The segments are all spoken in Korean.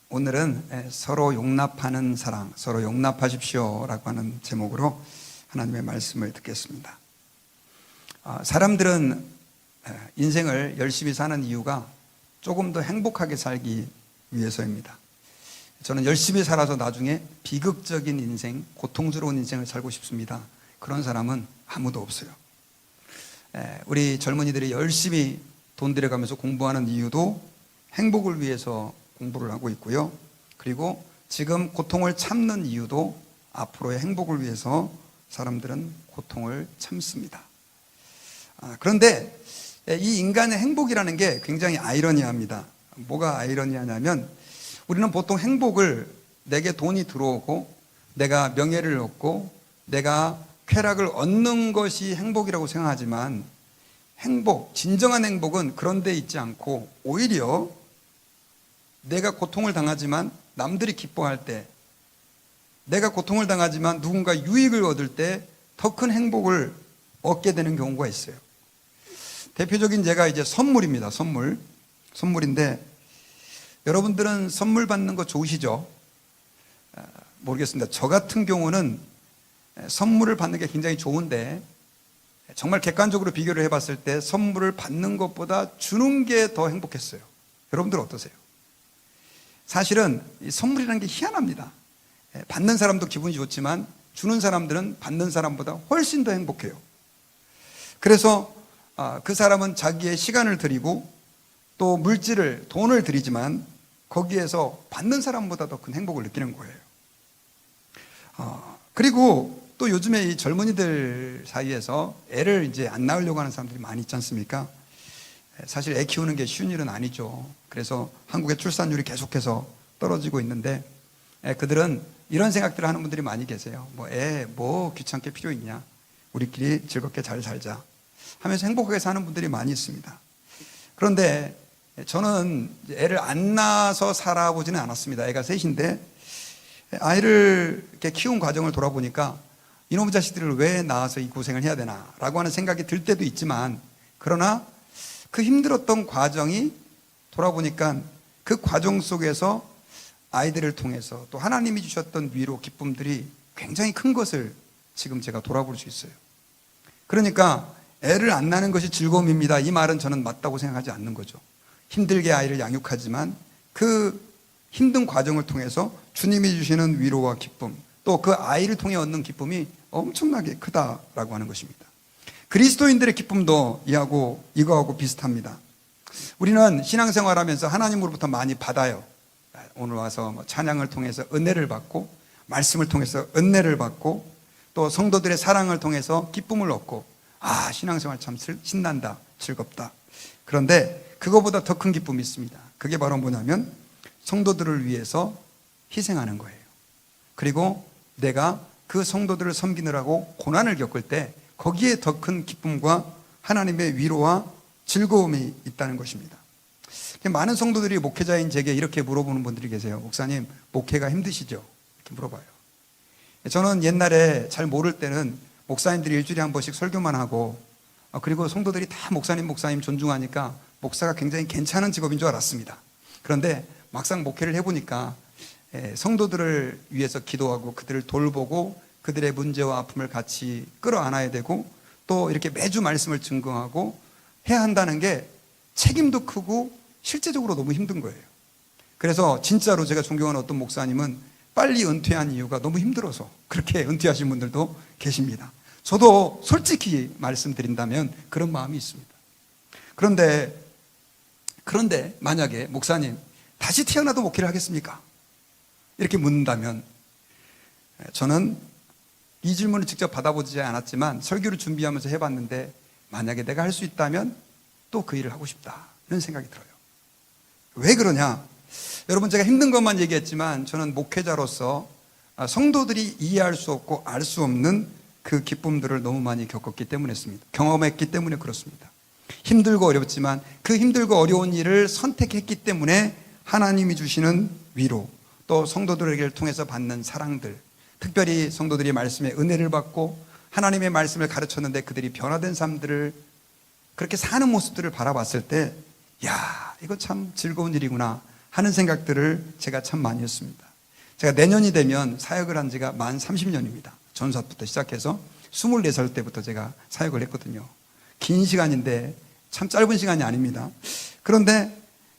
오늘은 서로 용납하는 사랑, 서로 용납하십시오 라고 하는 제목으로 하나님의 말씀을 듣겠습니다. 사람들은 인생을 열심히 사는 이유가 조금 더 행복하게 살기 위해서입니다. 저는 열심히 살아서 나중에 비극적인 인생, 고통스러운 인생을 살고 싶습니다. 그런 사람은 아무도 없어요. 우리 젊은이들이 열심히 돈 들여가면서 공부하는 이유도 행복을 위해서 공부를 하고 있고요. 그리고 지금 고통을 참는 이유도 앞으로의 행복을 위해서 사람들은 고통을 참습니다. 그런데 이 인간의 행복이라는 게 굉장히 아이러니합니다. 뭐가 아이러니하냐면 우리는 보통 행복을 내게 돈이 들어오고 내가 명예를 얻고 내가 쾌락을 얻는 것이 행복이라고 생각하지만 진정한 행복은 그런 데 있지 않고 오히려 내가 고통을 당하지만 남들이 기뻐할 때, 내가 고통을 당하지만 누군가 유익을 얻을 때 더 큰 행복을 얻게 되는 경우가 있어요. 대표적인 예가 이제 선물입니다. 선물인데 여러분들은 선물 받는 거 좋으시죠? 모르겠습니다. 저 같은 경우는 선물을 받는 게 굉장히 좋은데 정말 객관적으로 비교를 해봤을 때 선물을 받는 것보다 주는 게 더 행복했어요. 여러분들 어떠세요? 사실은 이 선물이라는 게 희한합니다. 받는 사람도 기분이 좋지만 주는 사람들은 받는 사람보다 훨씬 더 행복해요. 그래서 그 사람은 자기의 시간을 드리고 또 돈을 드리지만 거기에서 받는 사람보다 더 큰 행복을 느끼는 거예요. 그리고 또 요즘에 이 젊은이들 사이에서 애를 이제 안 낳으려고 하는 사람들이 많이 있지 않습니까? 사실 애 키우는 게 쉬운 일은 아니죠. 그래서 한국의 출산율이 계속해서 떨어지고 있는데 그들은 이런 생각들을 하는 분들이 많이 계세요. 뭐 귀찮게 필요 있냐? 우리끼리 즐겁게 잘 살자 하면서 행복하게 사는 분들이 많이 있습니다. 그런데 저는 애를 안 낳아서 살아보지는 않았습니다. 애가 셋인데 아이를 이렇게 키운 과정을 돌아보니까 이놈의 자식들을 왜 낳아서 이 고생을 해야 되나 라고 하는 생각이 들 때도 있지만 그러나 그 힘들었던 과정이 돌아보니까 그 과정 속에서 아이들을 통해서 또 하나님이 주셨던 위로, 기쁨들이 굉장히 큰 것을 지금 제가 돌아볼 수 있어요. 그러니까 애를 안 낳는 것이 즐거움입니다. 이 말은 저는 맞다고 생각하지 않는 거죠. 힘들게 아이를 양육하지만 그 힘든 과정을 통해서 주님이 주시는 위로와 기쁨, 또 그 아이를 통해 얻는 기쁨이 엄청나게 크다라고 하는 것입니다. 그리스도인들의 기쁨도 이거하고 비슷합니다. 우리는 신앙생활하면서 하나님으로부터 많이 받아요. 오늘 와서 찬양을 통해서 은혜를 받고 말씀을 통해서 은혜를 받고 또 성도들의 사랑을 통해서 기쁨을 얻고 신앙생활 참 신난다, 즐겁다. 그런데 그거보다 더 큰 기쁨이 있습니다. 그게 바로 뭐냐면 성도들을 위해서 희생하는 거예요. 그리고 내가 그 성도들을 섬기느라고 고난을 겪을 때 거기에 더 큰 기쁨과 하나님의 위로와 즐거움이 있다는 것입니다. 많은 성도들이 목회자인 제게 이렇게 물어보는 분들이 계세요. 목사님, 목회가 힘드시죠? 이렇게 물어봐요. 저는 옛날에 잘 모를 때는 목사님들이 일주일에 한 번씩 설교만 하고 그리고 성도들이 다 목사님 존중하니까 목사가 굉장히 괜찮은 직업인 줄 알았습니다. 그런데 막상 목회를 해보니까 성도들을 위해서 기도하고 그들을 돌보고 그들의 문제와 아픔을 같이 끌어안아야 되고 또 이렇게 매주 말씀을 증거하고 해야 한다는 게 책임도 크고 실제적으로 너무 힘든 거예요. 그래서 진짜로 제가 존경하는 어떤 목사님은 빨리 은퇴한 이유가 너무 힘들어서 그렇게 은퇴하신 분들도 계십니다. 저도 솔직히 말씀드린다면 그런 마음이 있습니다. 그런데 만약에 목사님 다시 태어나도 목회를 하겠습니까? 이렇게 묻는다면 저는 이 질문을 직접 받아보지 않았지만 설교를 준비하면서 해봤는데 만약에 내가 할 수 있다면 또 그 일을 하고 싶다 이런 생각이 들어요. 왜 그러냐? 여러분, 제가 힘든 것만 얘기했지만 저는 목회자로서 성도들이 이해할 수 없고 알 수 없는 그 기쁨들을 너무 많이 겪었기 때문에 경험했기 때문에 그렇습니다. 힘들고 어렵지만 그 힘들고 어려운 일을 선택했기 때문에 하나님이 주시는 위로, 또 성도들에게 통해서 받는 사랑들, 특별히 성도들이 말씀의 은혜를 받고 하나님의 말씀을 가르쳤는데 그들이 변화된 삶들을 그렇게 사는 모습들을 바라봤을 때 이거 참 즐거운 일이구나 하는 생각들을 제가 참 많이 했습니다. 제가 내년이 되면 사역을 한 지가 만 30년입니다. 전사부터 시작해서 24살 때부터 제가 사역을 했거든요. 긴 시간인데 참 짧은 시간이 아닙니다. 그런데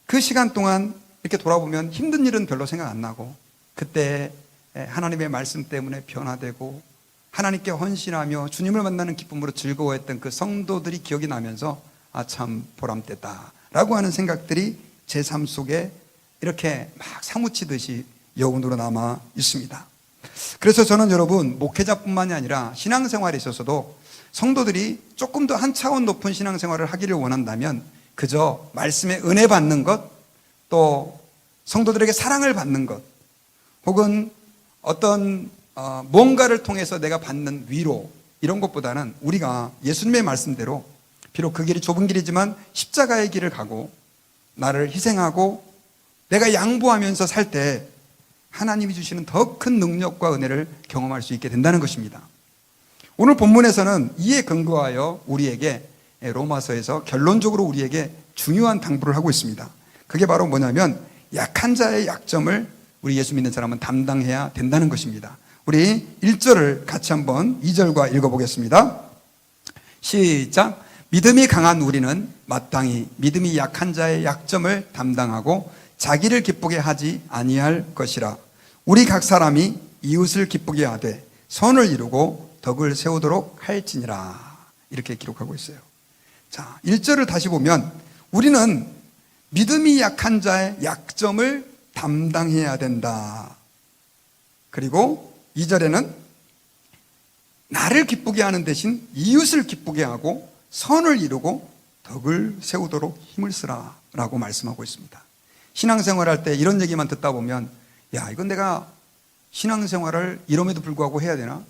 그 시간 동안 이렇게 돌아보면 힘든 일은 별로 생각 안 나고, 그때 하나님의 말씀 때문에 변화되고 하나님께 헌신하며 주님을 만나는 기쁨으로 즐거워했던 그 성도들이 기억이 나면서 참 보람됐다 라고 하는 생각들이 제 삶 속에 이렇게 막 사무치듯이 여운으로 남아 있습니다. 그래서 저는 여러분, 목회자뿐만이 아니라 신앙생활에 있어서도 성도들이 조금 더 한 차원 높은 신앙생활을 하기를 원한다면 그저 말씀에 은혜 받는 것, 또 성도들에게 사랑을 받는 것, 혹은 어떤 뭔가를 통해서 내가 받는 위로, 이런 것보다는 우리가 예수님의 말씀대로 비록 그 길이 좁은 길이지만 십자가의 길을 가고 나를 희생하고 내가 양보하면서 살 때 하나님이 주시는 더 큰 능력과 은혜를 경험할 수 있게 된다는 것입니다. 오늘 본문에서는 이에 근거하여 우리에게 로마서에서 결론적으로 우리에게 중요한 당부를 하고 있습니다. 그게 바로 뭐냐면 약한 자의 약점을 우리 예수 믿는 사람은 담당해야 된다는 것입니다. 우리 1절을 같이 한번 2절과 읽어보겠습니다. 시작. 믿음이 강한 우리는 마땅히 믿음이 약한 자의 약점을 담당하고 자기를 기쁘게 하지 아니할 것이라. 우리 각 사람이 이웃을 기쁘게 하되 선을 이루고 덕을 세우도록 할지니라. 이렇게 기록하고 있어요. 자, 1절을 다시 보면 우리는 믿음이 약한 자의 약점을 담당해야 된다. 그리고 2절에는 나를 기쁘게 하는 대신 이웃을 기쁘게 하고 선을 이루고 덕을 세우도록 힘을 쓰라 라고 말씀하고 있습니다. 신앙생활 할 때 이런 얘기만 듣다 보면 야, 이건 내가 신앙생활을 이럼에도 불구하고 해야 되나?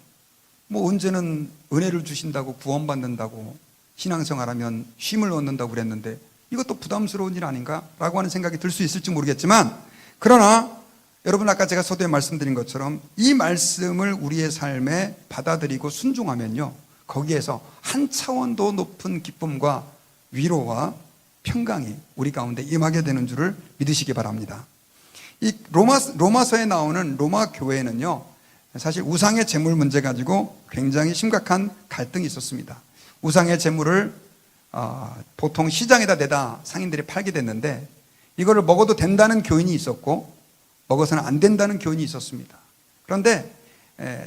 뭐 언제는 은혜를 주신다고 구원받는다고 신앙생활하면 쉼을 얻는다고 그랬는데 이것도 부담스러운 일 아닌가? 라고 하는 생각이 들 수 있을지 모르겠지만, 그러나 여러분 아까 제가 서두에 말씀드린 것처럼 이 말씀을 우리의 삶에 받아들이고 순종하면요, 거기에서 한 차원 더 높은 기쁨과 위로와 평강이 우리 가운데 임하게 되는 줄을 믿으시기 바랍니다. 이 로마서에 나오는 로마 교회는요, 사실 우상의 제물 문제 가지고 굉장히 심각한 갈등이 있었습니다. 우상의 제물을 보통 시장에다 내다 상인들이 팔게 됐는데 이거를 먹어도 된다는 교인이 있었고 먹어서는 안 된다는 교인이 있었습니다. 그런데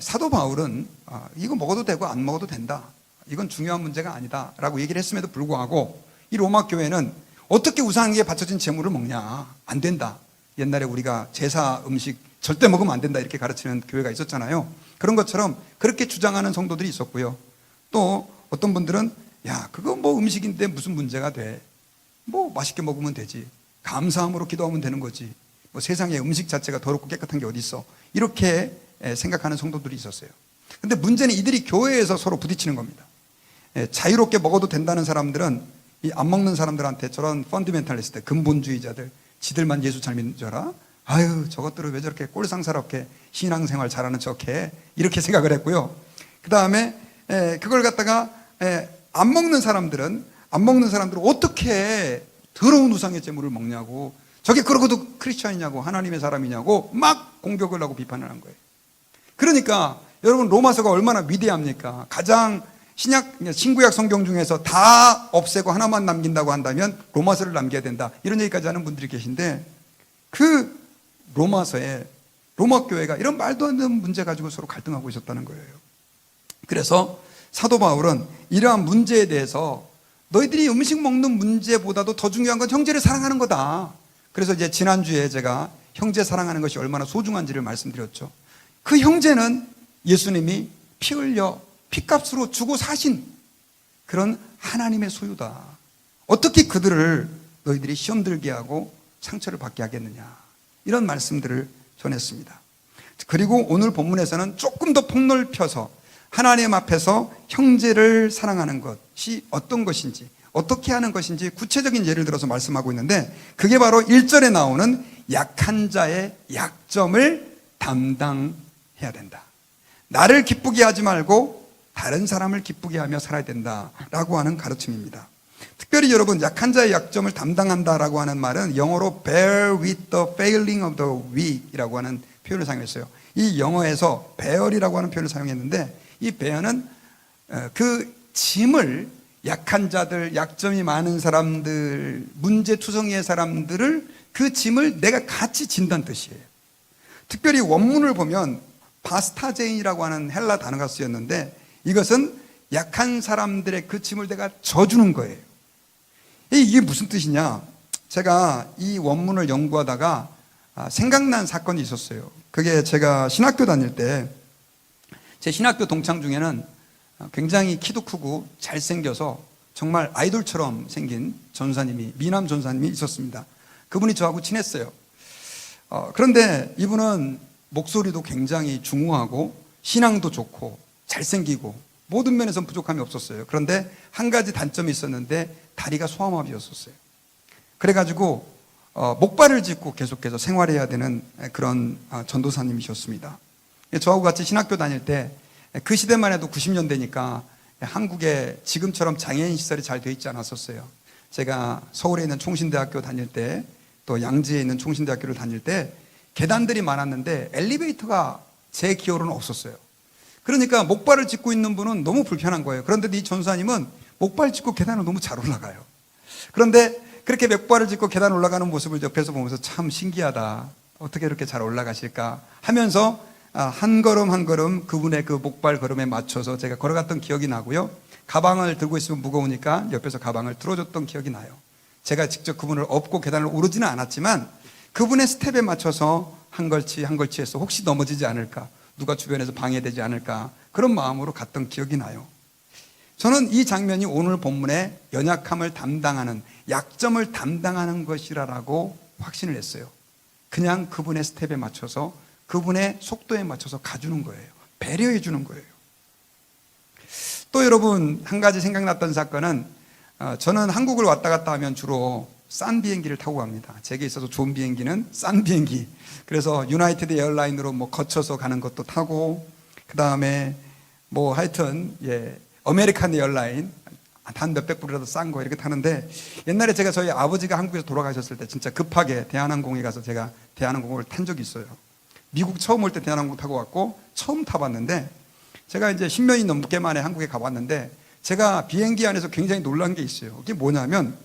사도 바울은 이거 먹어도 되고 안 먹어도 된다, 이건 중요한 문제가 아니다 라고 얘기를 했음에도 불구하고 이 로마 교회는 어떻게 우상에게 바쳐진 제물을 먹냐, 안 된다. 옛날에 우리가 제사 음식 절대 먹으면 안 된다 이렇게 가르치는 교회가 있었잖아요. 그런 것처럼 그렇게 주장하는 성도들이 있었고요. 또 어떤 분들은 야, 그거 뭐 음식인데 무슨 문제가 돼, 뭐 맛있게 먹으면 되지, 감사함으로 기도하면 되는 거지, 뭐 세상에 음식 자체가 더럽고 깨끗한 게 어디 있어, 이렇게 생각하는 성도들이 있었어요. 근데 문제는 이들이 교회에서 서로 부딪히는 겁니다. 자유롭게 먹어도 된다는 사람들은 이 안 먹는 사람들한테 저런 펀더멘탈리스트, 근본주의자들, 지들만 예수 잘 믿는 줄 알아? 아유, 저것들은 왜 저렇게 꼴상사롭게 신앙생활 잘하는 척해, 이렇게 생각을 했고요. 그 다음에 그걸 갖다가 안 먹는 사람들은 어떻게 더러운 우상의 제물을 먹냐고, 저게 그러고도 크리스찬이냐고, 하나님의 사람이냐고 막 공격을 하고 비판을 한 거예요. 그러니까 여러분, 로마서가 얼마나 위대합니까? 가장 신구약 성경 중에서 다 없애고 하나만 남긴다고 한다면 로마서를 남겨야 된다, 이런 얘기까지 하는 분들이 계신데, 그 로마서에 로마 교회가 이런 말도 안 되는 문제 가지고 서로 갈등하고 있었다는 거예요. 그래서 사도 바울은 이러한 문제에 대해서 너희들이 음식 먹는 문제보다도 더 중요한 건 형제를 사랑하는 거다. 그래서 이제 지난주에 제가 형제 사랑하는 것이 얼마나 소중한지를 말씀드렸죠. 그 형제는 예수님이 피 흘려 피값으로 주고 사신 그런 하나님의 소유다. 어떻게 그들을 너희들이 시험 들게 하고 상처를 받게 하겠느냐, 이런 말씀들을 전했습니다. 그리고 오늘 본문에서는 조금 더 폭넓혀서 하나님 앞에서 형제를 사랑하는 것이 어떤 것인지, 어떻게 하는 것인지 구체적인 예를 들어서 말씀하고 있는데, 그게 바로 1절에 나오는 약한 자의 약점을 담당해야 된다. 나를 기쁘게 하지 말고 다른 사람을 기쁘게 하며 살아야 된다라고 하는 가르침입니다. 특별히 여러분, 약한 자의 약점을 담당한다라고 하는 말은 영어로 bear with the failing of the weak이라고 하는 표현을 사용했어요. 이 영어에서 bear이라고 하는 표현을 사용했는데, 이 bear는 그 짐을, 약한 자들, 약점이 많은 사람들, 문제투성이의 사람들을, 그 짐을 내가 같이 진다는 뜻이에요. 특별히 원문을 보면 바스타제인이라고 하는 헬라 단어가 쓰였는데, 이것은 약한 사람들의 그 짐을 내가 져주는 거예요. 이게 무슨 뜻이냐? 제가 이 원문을 연구하다가 생각난 사건이 있었어요. 그게 제가 신학교 다닐 때, 제 신학교 동창 중에는 굉장히 키도 크고 잘생겨서 정말 아이돌처럼 생긴 전사님이, 미남 전사님이 있었습니다. 그분이 저하고 친했어요. 그런데 이분은 목소리도 굉장히 중후하고 신앙도 좋고 잘생기고 모든 면에서 부족함이 없었어요. 그런데 한 가지 단점이 있었는데, 다리가 소아마비였었어요. 그래가지고 목발을 짚고 계속해서 생활해야 되는 그런 전도사님이셨습니다. 저하고 같이 신학교 다닐 때, 그 시대만 해도 90년대니까 한국에 지금처럼 장애인 시설이 잘 되어 있지 않았었어요. 제가 서울에 있는 총신대학교 다닐 때, 또 양지에 있는 총신대학교를 다닐 때 계단들이 많았는데 엘리베이터가 제 기호로는 없었어요. 그러니까 목발을 짚고 있는 분은 너무 불편한 거예요. 그런데 이 전사님은 목발 짚고 계단을 너무 잘 올라가요. 그런데 그렇게 목발을 짚고 계단 올라가는 모습을 옆에서 보면서 참 신기하다, 어떻게 이렇게 잘 올라가실까 하면서 한 걸음 한 걸음 그분의 그 목발 걸음에 맞춰서 제가 걸어갔던 기억이 나고요. 가방을 들고 있으면 무거우니까 옆에서 가방을 들어줬던 기억이 나요. 제가 직접 그분을 업고 계단을 오르지는 않았지만 그분의 스텝에 맞춰서 한 걸치 한 걸치 해서 혹시 넘어지지 않을까, 누가 주변에서 방해되지 않을까, 그런 마음으로 갔던 기억이 나요. 저는 이 장면이 오늘 본문의 연약함을 담당하는, 약점을 담당하는 것이라고 확신을 했어요. 그냥 그분의 스텝에 맞춰서, 그분의 속도에 맞춰서 가주는 거예요. 배려해 주는 거예요. 또 여러분, 한 가지 생각났던 사건은, 저는 한국을 왔다 갔다 하면 주로 싼 비행기를 타고 갑니다. 제게 있어서 좋은 비행기는 싼 비행기. 그래서 유나이티드 에어라인으로 거쳐서 가는 것도 타고, 그 다음에 하여튼 아메리칸 에어라인 한 몇백 불이라도 싼 거 이렇게 타는데, 옛날에 제가 저희 아버지가 한국에서 돌아가셨을 때 진짜 급하게 대한항공에 가서 제가 대한항공을 탄 적이 있어요. 미국 처음 올 때 대한항공 타고 왔고 처음 타봤는데, 제가 이제 10년이 넘게 만에 한국에 가봤는데, 제가 비행기 안에서 굉장히 놀란 게 있어요. 그게 뭐냐면,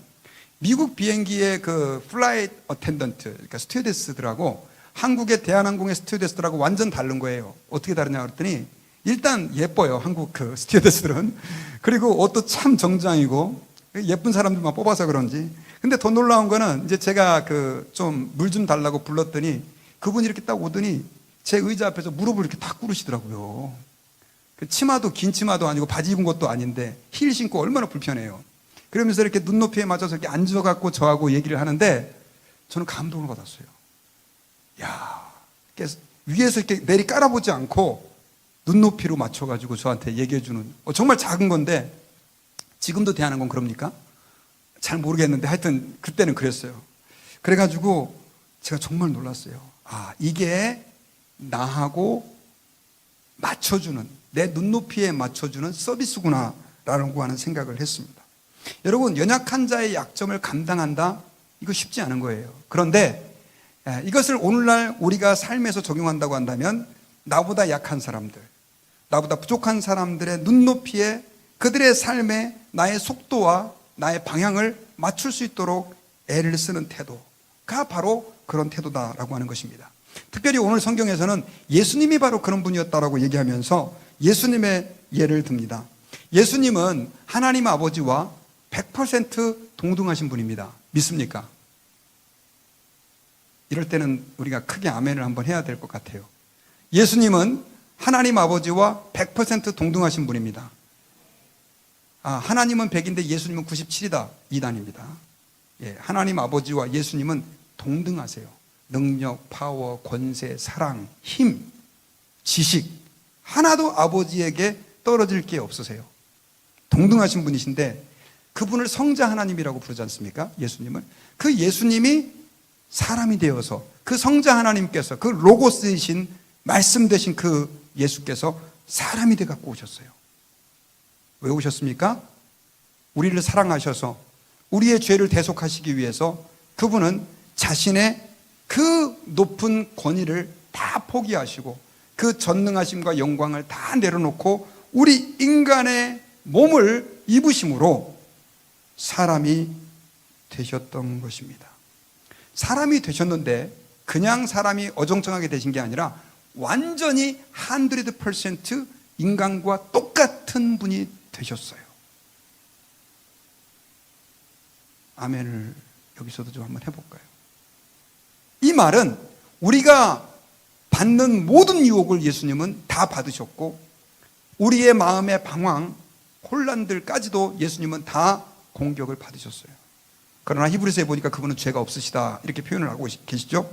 미국 비행기의 그 플라이트 어텐던트, 그러니까 스튜어디스들하고 한국의 대한항공의 스튜어디스들하고 완전 다른 거예요. 어떻게 다르냐 그랬더니, 일단 예뻐요, 한국 그 스튜어디스들은. 그리고 옷도 참 정장이고 예쁜 사람들만 뽑아서 그런지. 근데 더 놀라운 거는, 이제 제가 그 좀 물 좀 달라고 불렀더니 그분이 이렇게 딱 오더니 제 의자 앞에서 무릎을 이렇게 탁 꿇으시더라고요. 그 치마도 긴 치마도 아니고 바지 입은 것도 아닌데 힐 신고 얼마나 불편해요. 그러면서 이렇게 눈높이에 맞춰서 이렇게 앉아갖고 저하고 얘기를 하는데, 저는 감동을 받았어요. 야, 위에서 이렇게 내리 깔아보지 않고 눈높이로 맞춰가지고 저한테 얘기해주는, 정말 작은 건데, 지금도 대한항공 그럽니까? 잘 모르겠는데 하여튼 그때는 그랬어요. 그래가지고 제가 정말 놀랐어요. 이게 나하고 맞춰주는, 내 눈높이에 맞춰주는 서비스구나 라고 하는 생각을 했습니다. 여러분, 연약한 자의 약점을 감당한다, 이거 쉽지 않은 거예요. 그런데 이것을 오늘날 우리가 삶에서 적용한다고 한다면, 나보다 약한 사람들, 나보다 부족한 사람들의 눈높이에, 그들의 삶에 나의 속도와 나의 방향을 맞출 수 있도록 애를 쓰는 태도가 바로 그런 태도다라고 하는 것입니다. 특별히 오늘 성경에서는 예수님이 바로 그런 분이었다라고 얘기하면서 예수님의 예를 듭니다. 예수님은 하나님 아버지와 100% 동등하신 분입니다. 믿습니까? 이럴 때는 우리가 크게 아멘을 한번 해야 될 것 같아요. 예수님은 하나님 아버지와 100% 동등하신 분입니다. 하나님은 100인데 예수님은 97이다. 이단입니다. 하나님 아버지와 예수님은 동등하세요. 능력, 파워, 권세, 사랑, 힘, 지식, 하나도 아버지에게 떨어질 게 없으세요. 동등하신 분이신데, 그분을 성자 하나님이라고 부르지 않습니까? 예수님을. 그 예수님이 사람이 되어서, 그 성자 하나님께서, 그 로고스이신 말씀 되신 그 예수께서 사람이 돼 갖고 오셨어요. 왜 오셨습니까? 우리를 사랑하셔서 우리의 죄를 대속하시기 위해서 그분은 자신의 그 높은 권위를 다 포기하시고 그 전능하심과 영광을 다 내려놓고 우리 인간의 몸을 입으심으로 사람이 되셨던 것입니다. 사람이 되셨는데 그냥 사람이 어정쩡하게 되신 게 아니라 완전히 100% 인간과 똑같은 분이 되셨어요. 아멘을 여기서도 좀 한번 해볼까요? 이 말은 우리가 받는 모든 유혹을 예수님은 다 받으셨고 우리의 마음의 방황, 혼란들까지도 예수님은 다 공격을 받으셨어요. 그러나 히브리서에 보니까 그분은 죄가 없으시다 이렇게 표현을 하고 계시죠.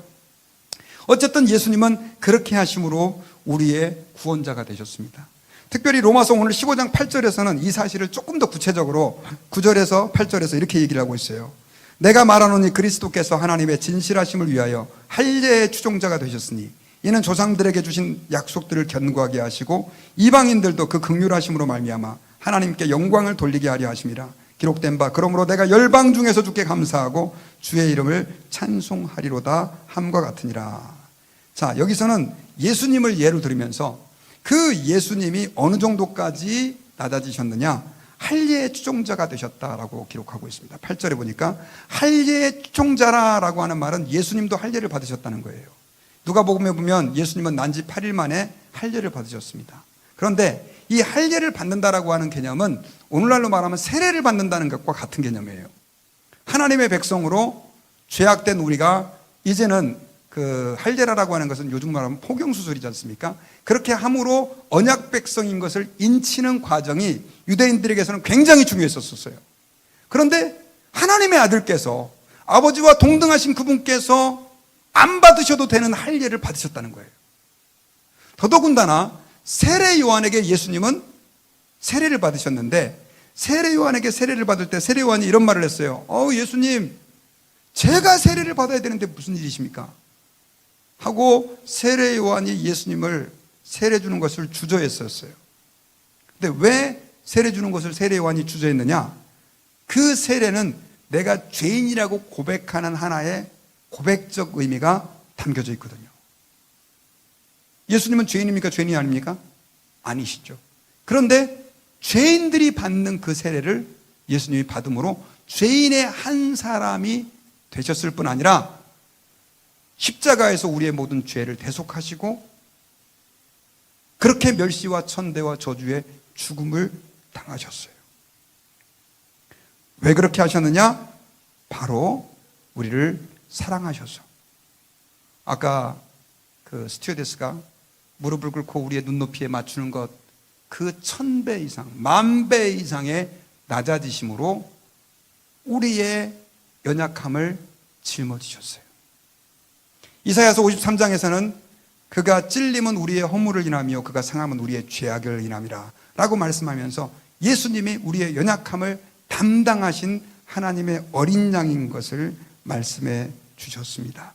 어쨌든 예수님은 그렇게 하심으로 우리의 구원자가 되셨습니다. 특별히 로마서 오늘 15장 8절에서는 이 사실을 조금 더 구체적으로 9절에서 8절에서 이렇게 얘기를 하고 있어요. 내가 말하노니 그리스도께서 하나님의 진실하심을 위하여 할례의 추종자가 되셨으니 이는 조상들에게 주신 약속들을 견고하게 하시고 이방인들도 그 긍휼하심으로 말미암아 하나님께 영광을 돌리게 하려 하심이라. 기록된 바 그러므로 내가 열방 중에서 주께 감사하고 주의 이름을 찬송하리로다 함과 같으니라. 자, 여기서는 예수님을 예로 들으면서 그 예수님이 어느 정도까지 낮아지셨느냐, 할례의 추종자가 되셨다라고 기록하고 있습니다. 8절에 보니까 할례의 추종자라고 하는 말은 예수님도 할례를 받으셨다는 거예요. 누가복음에 보면 예수님은 난지 8일 만에 할례를 받으셨습니다. 그런데 이 할례를 받는다라고 하는 개념은 오늘날로 말하면 세례를 받는다는 것과 같은 개념이에요. 하나님의 백성으로 죄악된 우리가 이제는 그 할례라고 하는 것은 요즘 말하면 포경수술이지 않습니까? 그렇게 함으로 언약 백성인 것을 인치는 과정이 유대인들에게서는 굉장히 중요했었어요. 그런데 하나님의 아들께서 아버지와 동등하신 그분께서 안 받으셔도 되는 할례를 받으셨다는 거예요. 더더군다나 세례 요한에게 예수님은 세례를 받으셨는데 세례 요한에게 세례를 받을 때 세례 요한이 이런 말을 했어요. 예수님, 제가 세례를 받아야 되는데 무슨 일이십니까? 하고 세례 요한이 예수님을 세례 주는 것을 주저했었어요. 근데 왜 세례 주는 것을 세례 요한이 주저했느냐? 그 세례는 내가 죄인이라고 고백하는 하나의 고백적 의미가 담겨져 있거든요. 예수님은 죄인입니까? 죄인이 아닙니까? 아니시죠. 그런데 죄인들이 받는 그 세례를 예수님이 받음으로 죄인의 한 사람이 되셨을 뿐 아니라 십자가에서 우리의 모든 죄를 대속하시고 그렇게 멸시와 천대와 저주의 죽음을 당하셨어요. 왜 그렇게 하셨느냐? 바로 우리를 사랑하셔서. 아까 그 스튜어디스가 무릎을 꿇고 우리의 눈높이에 맞추는 것, 그 1000배 이상, 10,000배 이상의 낮아지심으로 우리의 연약함을 짊어지셨어요. 이사야서 53장에서는 그가 찔림은 우리의 허물을 인하며 그가 상함은 우리의 죄악을 인함이라 라고 말씀하면서 예수님이 우리의 연약함을 담당하신 하나님의 어린 양인 것을 말씀해 주셨습니다.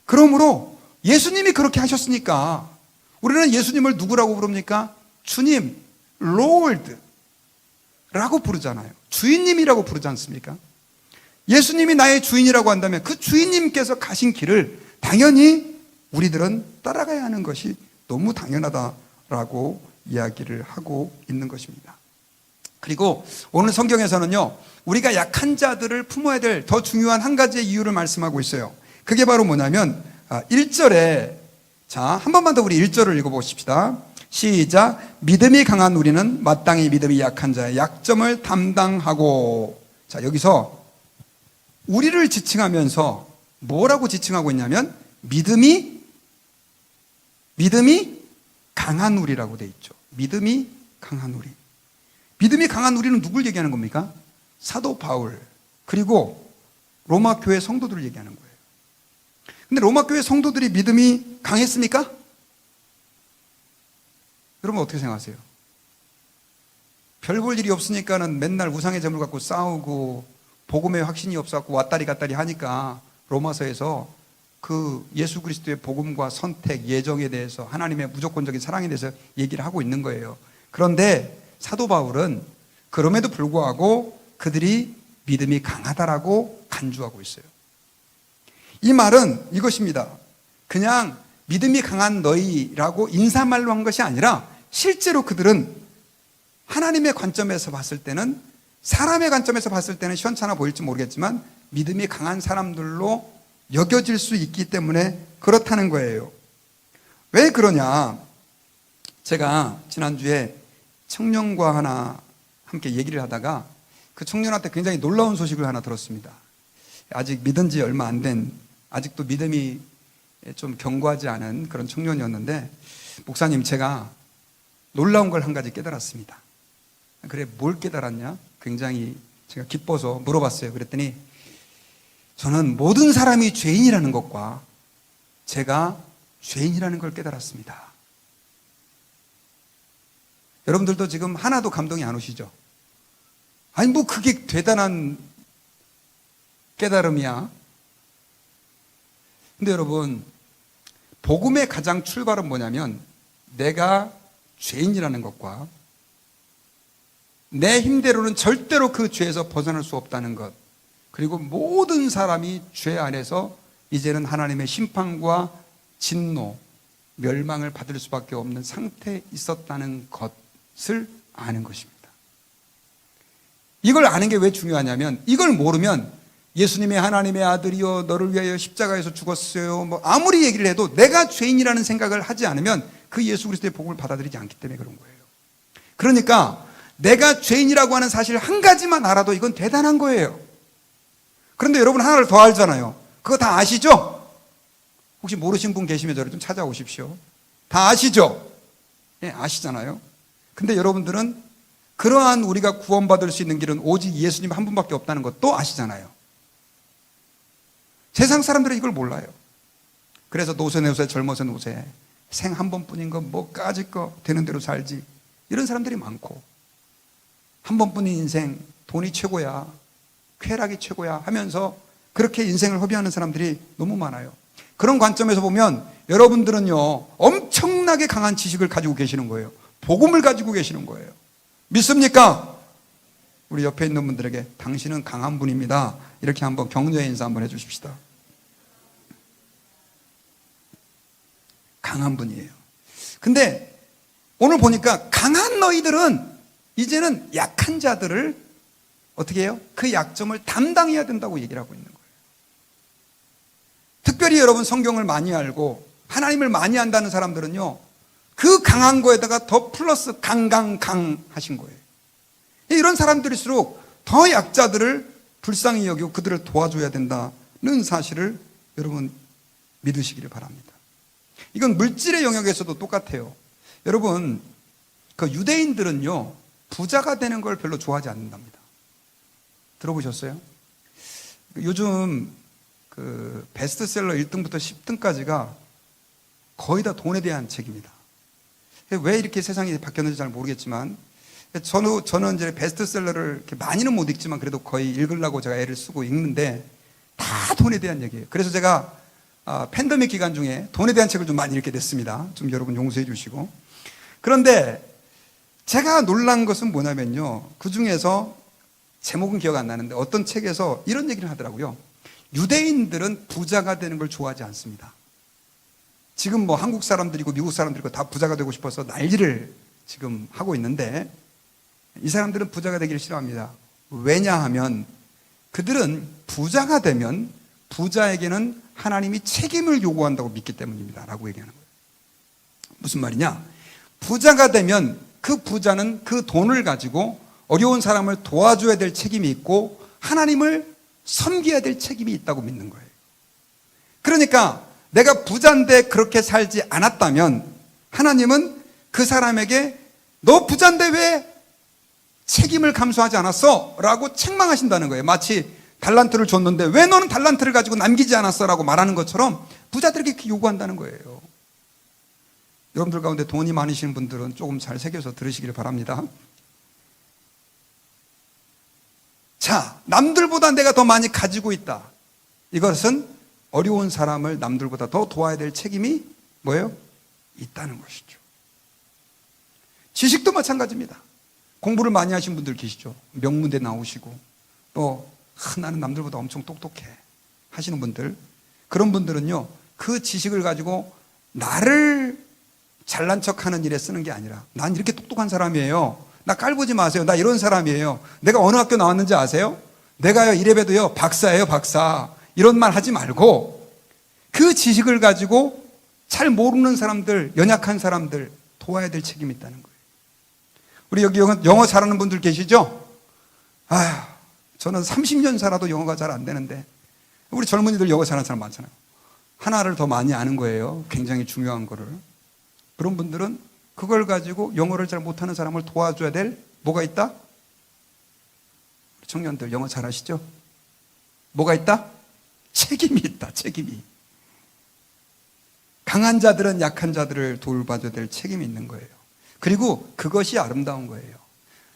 그러므로 예수님이 그렇게 하셨으니까 우리는 예수님을 누구라고 부릅니까? 주님, Lord 라고 부르잖아요. 주인님이라고 부르지 않습니까? 예수님이 나의 주인이라고 한다면 그 주인님께서 가신 길을 당연히 우리들은 따라가야 하는 것이 너무 당연하다라고 이야기를 하고 있는 것입니다. 그리고 오늘 성경에서는요, 우리가 약한 자들을 품어야 될 더 중요한 한 가지의 이유를 말씀하고 있어요. 그게 바로 뭐냐면 1절에, 자, 한 번만 더 우리 1절을 읽어보십시다. 시작. 믿음이 강한 우리는 마땅히 믿음이 약한 자의 약점을 담당하고. 자, 여기서 우리를 지칭하면서 뭐라고 지칭하고 있냐면 믿음이 강한 우리라고 돼 있죠. 믿음이 강한 우리. 믿음이 강한 우리는 누굴 얘기하는 겁니까? 사도 바울, 그리고 로마 교회 성도들을 얘기하는 거예요. 근데 로마 교회 성도들이 믿음이 강했습니까? 여러분 어떻게 생각하세요? 별 볼 일이 없으니까는 맨날 우상의 점을 갖고 싸우고 복음에 확신이 없어갖고 왔다리 갔다리 하니까 로마서에서 그 예수 그리스도의 복음과 선택, 예정에 대해서 하나님의 무조건적인 사랑에 대해서 얘기를 하고 있는 거예요. 그런데 사도 바울은 그럼에도 불구하고 그들이 믿음이 강하다라고 간주하고 있어요. 이 말은 이것입니다. 그냥 믿음이 강한 너희라고 인사말로 한 것이 아니라 실제로 그들은 하나님의 관점에서 봤을 때는, 사람의 관점에서 봤을 때는 시원찮아 보일지 모르겠지만 믿음이 강한 사람들로 여겨질 수 있기 때문에 그렇다는 거예요. 왜 그러냐? 제가 지난주에 청년과 하나 함께 얘기를 하다가 그 청년한테 굉장히 놀라운 소식을 하나 들었습니다. 아직 믿은 지 얼마 안 된, 아직도 믿음이 좀 견고하지 않은 그런 청년이었는데, 목사님, 제가 놀라운 걸 한 가지 깨달았습니다. 그래, 뭘 깨달았냐? 굉장히 제가 기뻐서 물어봤어요. 그랬더니 저는 모든 사람이 죄인이라는 것과 제가 죄인이라는 걸 깨달았습니다. 여러분들도 지금 하나도 감동이 안 오시죠? 아니, 뭐 그게 대단한 깨달음이야. 근데 여러분, 복음의 가장 출발은 뭐냐면 내가 죄인이라는 것과 내 힘대로는 절대로 그 죄에서 벗어날 수 없다는 것, 그리고 모든 사람이 죄 안에서 이제는 하나님의 심판과 진노, 멸망을 받을 수밖에 없는 상태에 있었다는 것을 아는 것입니다. 이걸 아는 게 왜 중요하냐면, 이걸 모르면 예수님의 하나님의 아들이요 너를 위하여 십자가에서 죽었어요, 뭐 아무리 얘기를 해도 내가 죄인이라는 생각을 하지 않으면 그 예수 그리스도의 복음을 받아들이지 않기 때문에 그런 거예요. 그러니까 내가 죄인이라고 하는 사실 한 가지만 알아도 이건 대단한 거예요. 그런데 여러분, 하나를 더 알잖아요. 그거 다 아시죠? 혹시 모르신 분 계시면 저를 좀 찾아오십시오. 다 아시죠? 예, 아시잖아요. 근데 여러분들은 그러한 우리가 구원받을 수 있는 길은 오직 예수님 한 분밖에 없다는 것도 아시잖아요. 세상 사람들은 이걸 몰라요. 그래서 노세 노세 젊어서 노세, 생 한 번뿐인 거 뭐까짓 거 되는 대로 살지, 이런 사람들이 많고, 한 번뿐인 인생, 돈이 최고야, 쾌락이 최고야 하면서 그렇게 인생을 허비하는 사람들이 너무 많아요. 그런 관점에서 보면 여러분들은요, 엄청나게 강한 지식을 가지고 계시는 거예요. 복음을 가지고 계시는 거예요. 믿습니까? 우리 옆에 있는 분들에게 당신은 강한 분입니다, 이렇게 한번 격려의 인사 한번 해주십시다. 강한 분이에요. 근데 오늘 보니까 강한 너희들은 이제는 약한 자들을 어떻게 해요? 그 약점을 담당해야 된다고 얘기를 하고 있는 거예요. 특별히 여러분, 성경을 많이 알고 하나님을 많이 안다는 사람들은요, 그 강한 거에다가 더 플러스 강하신 거예요. 이런 사람들일수록 더 약자들을 불쌍히 여기고 그들을 도와줘야 된다는 사실을 여러분 믿으시기를 바랍니다. 이건 물질의 영역에서도 똑같아요. 여러분, 그 유대인들은요, 부자가 되는 걸 별로 좋아하지 않는답니다. 들어보셨어요? 요즘 그 베스트셀러 1등부터 10등까지가 거의 다 돈에 대한 책입니다. 왜 이렇게 세상이 바뀌었는지 잘 모르겠지만, 저는 이제 베스트셀러를 이렇게 많이는 못 읽지만 그래도 거의 읽으려고 제가 애를 쓰고 읽는데 다 돈에 대한 얘기예요. 그래서 제가 팬데믹 기간 중에 돈에 대한 책을 좀 많이 읽게 됐습니다. 좀 여러분 용서해 주시고. 그런데 제가 놀란 것은 뭐냐면요, 그 중에서 제목은 기억 안 나는데 어떤 책에서 이런 얘기를 하더라고요. 유대인들은 부자가 되는 걸 좋아하지 않습니다. 지금 뭐 한국 사람들이고 미국 사람들이고 다 부자가 되고 싶어서 난리를 지금 하고 있는데, 이 사람들은 부자가 되기를 싫어합니다. 왜냐하면 그들은 부자가 되면 부자에게는 하나님이 책임을 요구한다고 믿기 때문입니다 라고 얘기하는 거예요. 무슨 말이냐? 부자가 되면 그 부자는 그 돈을 가지고 어려운 사람을 도와줘야 될 책임이 있고 하나님을 섬겨야 될 책임이 있다고 믿는 거예요. 그러니까 내가 부자인데 그렇게 살지 않았다면 하나님은 그 사람에게 너 부자인데 왜 책임을 감수하지 않았어? 라고 책망하신다는 거예요. 마치 달란트를 줬는데 왜 너는 달란트를 가지고 남기지 않았어? 라고 말하는 것처럼 부자들에게 그렇게 요구한다는 거예요. 여러분들 가운데 돈이 많으신 분들은 조금 잘 새겨서 들으시기를 바랍니다. 자, 남들보다 내가 더 많이 가지고 있다. 이것은 어려운 사람을 남들보다 더 도와야 될 책임이 뭐예요? 있다는 것이죠. 지식도 마찬가지입니다. 공부를 많이 하신 분들 계시죠? 명문대 나오시고 또 나는 남들보다 엄청 똑똑해 하시는 분들, 그런 분들은요, 그 지식을 가지고 나를 잘난 척하는 일에 쓰는 게 아니라, 난 이렇게 똑똑한 사람이에요, 나 깔보지 마세요, 나 이런 사람이에요, 내가 어느 학교 나왔는지 아세요? 내가요 이래봬도요 박사예요, 박사, 이런 말 하지 말고 그 지식을 가지고 잘 모르는 사람들, 연약한 사람들 도와야 될 책임이 있다는 거예요. 우리 여기 영어 잘하는 분들 계시죠? 아휴, 저는 30년 살아도 영어가 잘 안 되는데, 우리 젊은이들 영어 잘하는 사람 많잖아요. 하나를 더 많이 아는 거예요, 굉장히 중요한 거를. 그런 분들은 그걸 가지고 영어를 잘 못하는 사람을 도와줘야 될 뭐가 있다? 청년들 영어 잘하시죠? 뭐가 있다? 책임이 있다, 책임이. 강한 자들은 약한 자들을 돌봐줘야 될 책임이 있는 거예요. 그리고 그것이 아름다운 거예요.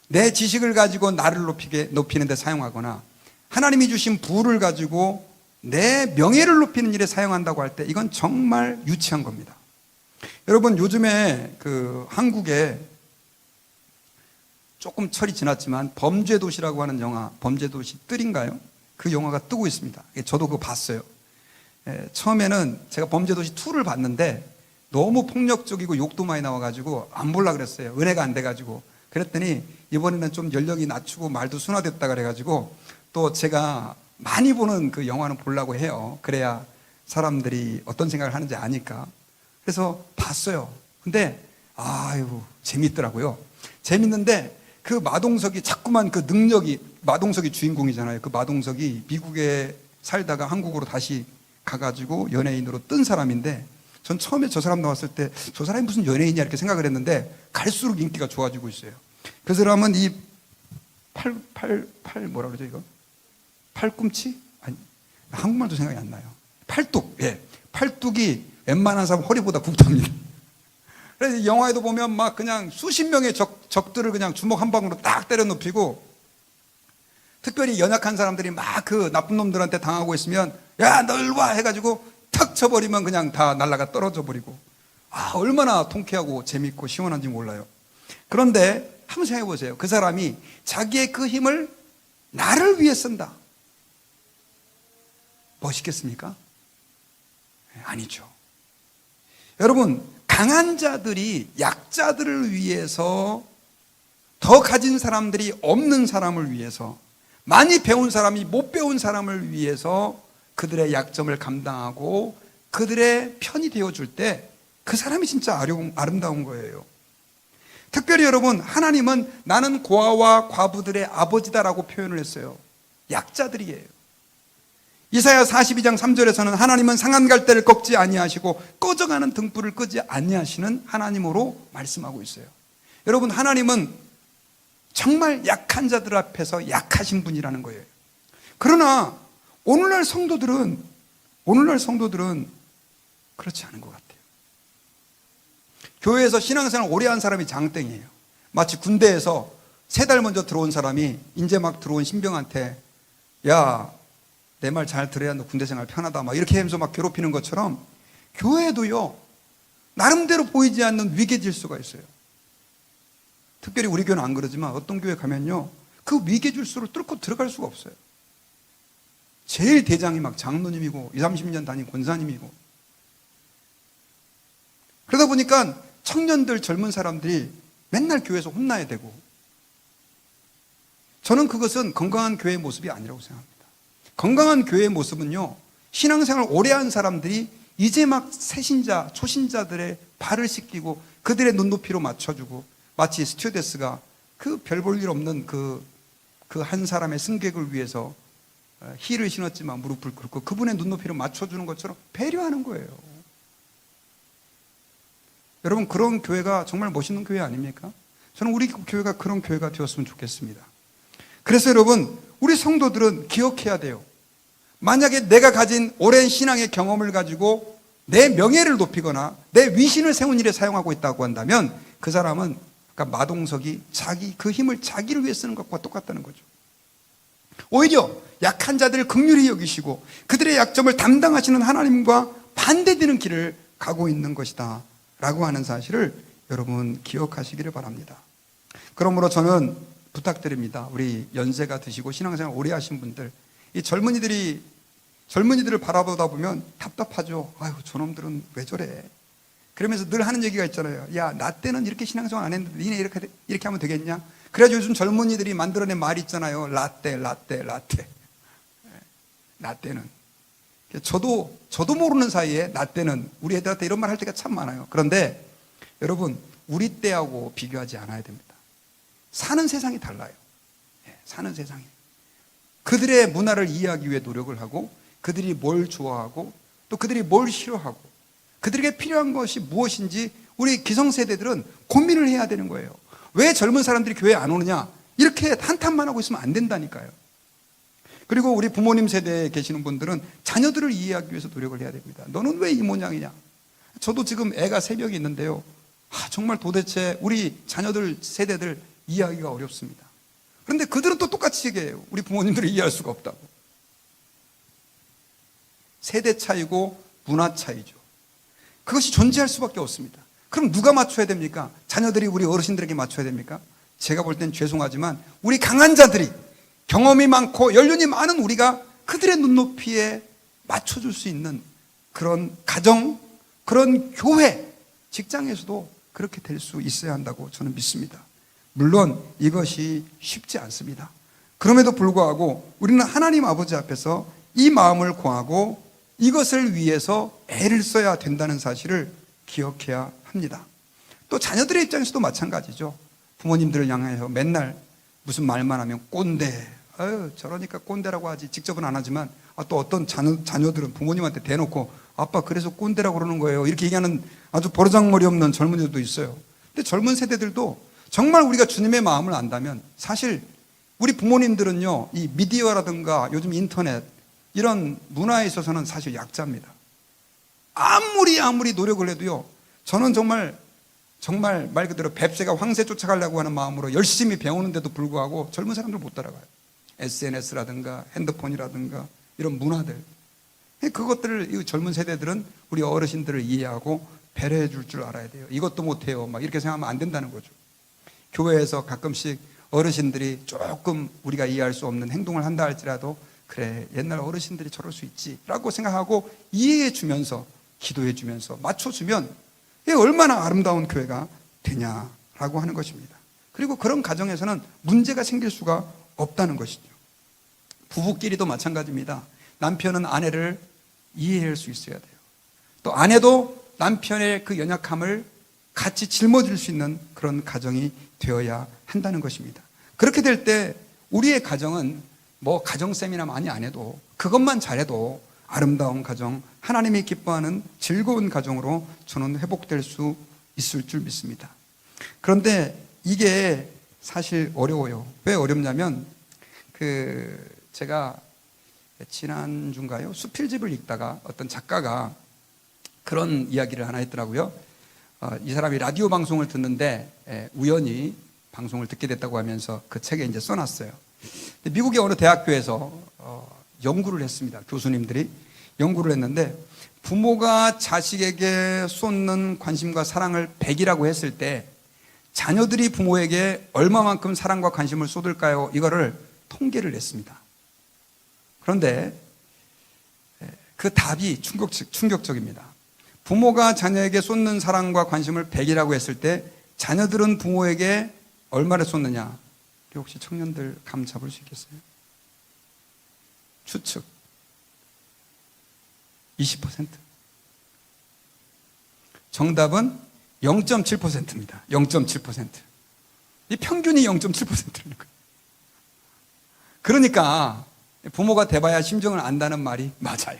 내 지식을 가지고 나를 높이는 데 사용하거나 하나님이 주신 부를 가지고 내 명예를 높이는 일에 사용한다고 할 때 이건 정말 유치한 겁니다. 여러분, 요즘에 한국에 조금 철이 지났지만 범죄도시라고 하는 영화, 범죄도시 뜰인가요? 그 영화가 뜨고 있습니다. 저도 그거 봤어요. 처음에는 제가 범죄도시 2를 봤는데 너무 폭력적이고 욕도 많이 나와가지고 안 보려고 그랬어요. 은혜가 안 돼가지고. 그랬더니 이번에는 좀 연령이 낮추고 말도 순화됐다 그래가지고 또 제가 많이 보는 그 영화는 보려고 해요. 그래야 사람들이 어떤 생각을 하는지 아니까. 그래서 봤어요. 근데 아유 재밌더라고요. 재밌는데 그 마동석이 자꾸만 그 능력이, 마동석이 주인공이잖아요. 그 마동석이 미국에 살다가 한국으로 다시 가가지고 연예인으로 뜬 사람인데, 전 처음에 저 사람 나왔을 때 저 사람이 무슨 연예인이야 이렇게 생각을 했는데 갈수록 인기가 좋아지고 있어요. 그 사람은 이 뭐라 그러죠 이거? 팔꿈치? 아니, 한국말도 생각이 안 나요. 팔뚝, 예. 팔뚝이 웬만한 사람 허리보다 굵답니다. 그래서 영화에도 보면 막 그냥 수십 명의 적들을 그냥 주먹 한 방으로 딱 때려 눕히고, 특별히 연약한 사람들이 막 그 나쁜 놈들한테 당하고 있으면 야, 너 일로 와 해가지고 탁 쳐버리면 그냥 다 날라가 떨어져 버리고, 얼마나 통쾌하고 재밌고 시원한지 몰라요. 그런데 한번 생각해 보세요. 그 사람이 자기의 그 힘을 나를 위해 쓴다. 멋있겠습니까? 아니죠. 여러분, 강한 자들이 약자들을 위해서, 더 가진 사람들이 없는 사람을 위해서, 많이 배운 사람이 못 배운 사람을 위해서 그들의 약점을 감당하고 그들의 편이 되어줄 때 그 사람이 진짜 아름다운 거예요. 특별히 여러분, 하나님은 나는 고아와 과부들의 아버지다라고 표현을 했어요. 약자들이에요. 이사야 42장 3절에서는 하나님은 상한 갈대를 꺾지 아니하시고 꺼져가는 등불을 끄지 아니하시는 하나님으로 말씀하고 있어요. 여러분, 하나님은 정말 약한 자들 앞에서 약하신 분이라는 거예요. 그러나 오늘날 성도들은 그렇지 않은 것 같아요. 교회에서 신앙생활 오래 한 사람이 장땡이에요. 마치 군대에서 3달 먼저 들어온 사람이 이제 막 들어온 신병한테 야, 내 말 잘 들어야 너 군대 생활 편하다 막 이렇게 하면서 막 괴롭히는 것처럼, 교회도요 나름대로 보이지 않는 위계 질서가 있어요. 특별히 우리 교회는 안 그러지만 어떤 교회 가면요 그 위계 질서를 뚫고 들어갈 수가 없어요. 제일 대장이 막 장로님이고 20, 30년 다닌 권사님이고, 그러다 보니까 청년들, 젊은 사람들이 맨날 교회에서 혼나야 되고, 저는 그것은 건강한 교회의 모습이 아니라고 생각합니다. 건강한 교회의 모습은요, 신앙생활 오래 한 사람들이 이제 막 새신자, 초신자들의 발을 씻기고 그들의 눈높이로 맞춰주고, 마치 스튜어데스가 그 별 볼 일 없는 그 한 사람의 승객을 위해서 힐을 신었지만 무릎을 꿇고 그분의 눈높이로 맞춰주는 것처럼 배려하는 거예요. 여러분, 그런 교회가 정말 멋있는 교회 아닙니까? 저는 우리 교회가 그런 교회가 되었으면 좋겠습니다. 그래서 여러분, 우리 성도들은 기억해야 돼요. 만약에 내가 가진 오랜 신앙의 경험을 가지고 내 명예를 높이거나 내 위신을 세운 일에 사용하고 있다고 한다면 그 사람은 아까 마동석이 그 힘을 자기를 위해 쓰는 것과 똑같다는 거죠. 오히려 약한 자들을 긍휼히 여기시고 그들의 약점을 담당하시는 하나님과 반대되는 길을 가고 있는 것이다 라고 하는 사실을 여러분 기억하시기를 바랍니다. 그러므로 저는 부탁드립니다. 우리 연세가 드시고 신앙생활 오래 하신 분들, 이 젊은이들을 바라보다 보면 답답하죠. 아유, 저놈들은 왜 저래? 그러면서 늘 하는 얘기가 있잖아요. 야, 나 때는 이렇게 신앙생활 안 했는데 니네 이렇게 하면 되겠냐? 그래가지고 요즘 젊은이들이 만들어낸 말이 있잖아요. 라떼. 라떼는. 저도 모르는 사이에 라떼는 우리 애들한테 이런 말 할 때가 참 많아요. 그런데 여러분, 우리 때하고 비교하지 않아야 됩니다. 사는 세상이 달라요. 사는 세상이. 그들의 문화를 이해하기 위해 노력을 하고, 그들이 뭘 좋아하고, 또 그들이 뭘 싫어하고, 그들에게 필요한 것이 무엇인지 우리 기성세대들은 고민을 해야 되는 거예요. 왜 젊은 사람들이 교회에 안 오느냐? 이렇게 한탄만 하고 있으면 안 된다니까요. 그리고 우리 부모님 세대에 계시는 분들은 자녀들을 이해하기 위해서 노력을 해야 됩니다. 너는 왜 이 모양이냐? 저도 지금 애가 3명이 있는데요. 정말 도대체 우리 자녀들 세대들 이해하기가 어렵습니다. 그런데 그들은 또 똑같이 얘기해요. 우리 부모님들을 이해할 수가 없다고. 세대 차이고 문화 차이죠. 그것이 존재할 수밖에 없습니다. 그럼 누가 맞춰야 됩니까? 자녀들이 우리 어르신들에게 맞춰야 됩니까? 제가 볼 땐 죄송하지만 우리 강한 자들이, 경험이 많고 연륜이 많은 우리가 그들의 눈높이에 맞춰줄 수 있는 그런 가정, 그런 교회, 직장에서도 그렇게 될 수 있어야 한다고 저는 믿습니다. 물론 이것이 쉽지 않습니다. 그럼에도 불구하고 우리는 하나님 아버지 앞에서 이 마음을 구하고 이것을 위해서 애를 써야 된다는 사실을 기억해야 합니다. 또 자녀들의 입장에서도 마찬가지죠. 부모님들을 향해서 맨날 무슨 말만 하면 꼰대, 저러니까 꼰대라고 하지, 직접은 안 하지만, 또 어떤 자녀들은 부모님한테 대놓고 아빠 그래서 꼰대라고 그러는 거예요, 이렇게 얘기하는 아주 버르장머리 없는 젊은이들도 있어요. 근데 젊은 세대들도 정말 우리가 주님의 마음을 안다면, 사실 우리 부모님들은요, 이 미디어라든가 요즘 인터넷 이런 문화에 있어서는 사실 약자입니다. 아무리 노력을 해도요, 저는 정말 말 그대로 뱁새가 황새 쫓아가려고 하는 마음으로 열심히 배우는데도 불구하고 젊은 사람들 못 따라가요. SNS라든가 핸드폰이라든가 이런 문화들, 그것들을 이 젊은 세대들은 우리 어르신들을 이해하고 배려해 줄 알아야 돼요. 이것도 못해요, 막 이렇게 생각하면 안 된다는 거죠. 교회에서 가끔씩 어르신들이 조금 우리가 이해할 수 없는 행동을 한다 할지라도, 그래, 옛날 어르신들이 저럴 수 있지 라고 생각하고 이해해 주면서, 기도해 주면서 맞춰주면 이게 얼마나 아름다운 교회가 되냐라고 하는 것입니다. 그리고 그런 가정에서는 문제가 생길 수가 없다는 것이죠. 부부끼리도 마찬가지입니다. 남편은 아내를 이해할 수 있어야 돼요. 또 아내도 남편의 그 연약함을 같이 짊어질 수 있는 그런 가정이 되어야 한다는 것입니다. 그렇게 될 때 우리의 가정은 뭐 가정 세미나 많이 안 해도, 그것만 잘해도 아름다운 가정, 하나님이 기뻐하는 즐거운 가정으로 저는 회복될 수 있을 줄 믿습니다. 그런데 이게 사실 어려워요. 왜 어렵냐면, 제가 지난주인가요? 수필집을 읽다가 어떤 작가가 그런 이야기를 하나 했더라고요. 이 사람이 라디오 방송을 듣는데 우연히 방송을 듣게 됐다고 하면서 그 책에 이제 써놨어요. 미국의 어느 대학교에서 연구를 했습니다. 교수님들이 연구를 했는데, 부모가 자식에게 쏟는 관심과 사랑을 100이라고 했을 때 자녀들이 부모에게 얼마만큼 사랑과 관심을 쏟을까요? 이거를 통계를 냈습니다. 그런데 그 답이 충격적입니다. 부모가 자녀에게 쏟는 사랑과 관심을 100이라고 했을 때 자녀들은 부모에게 얼마를 쏟느냐? 혹시 청년들 감 잡을 수 있겠어요? 추측 20%. 정답은 0.7%입니다. 0.7%. 이 평균이 0.7%라는 거예요. 그러니까 부모가 돼봐야 심정을 안다는 말이 맞아요.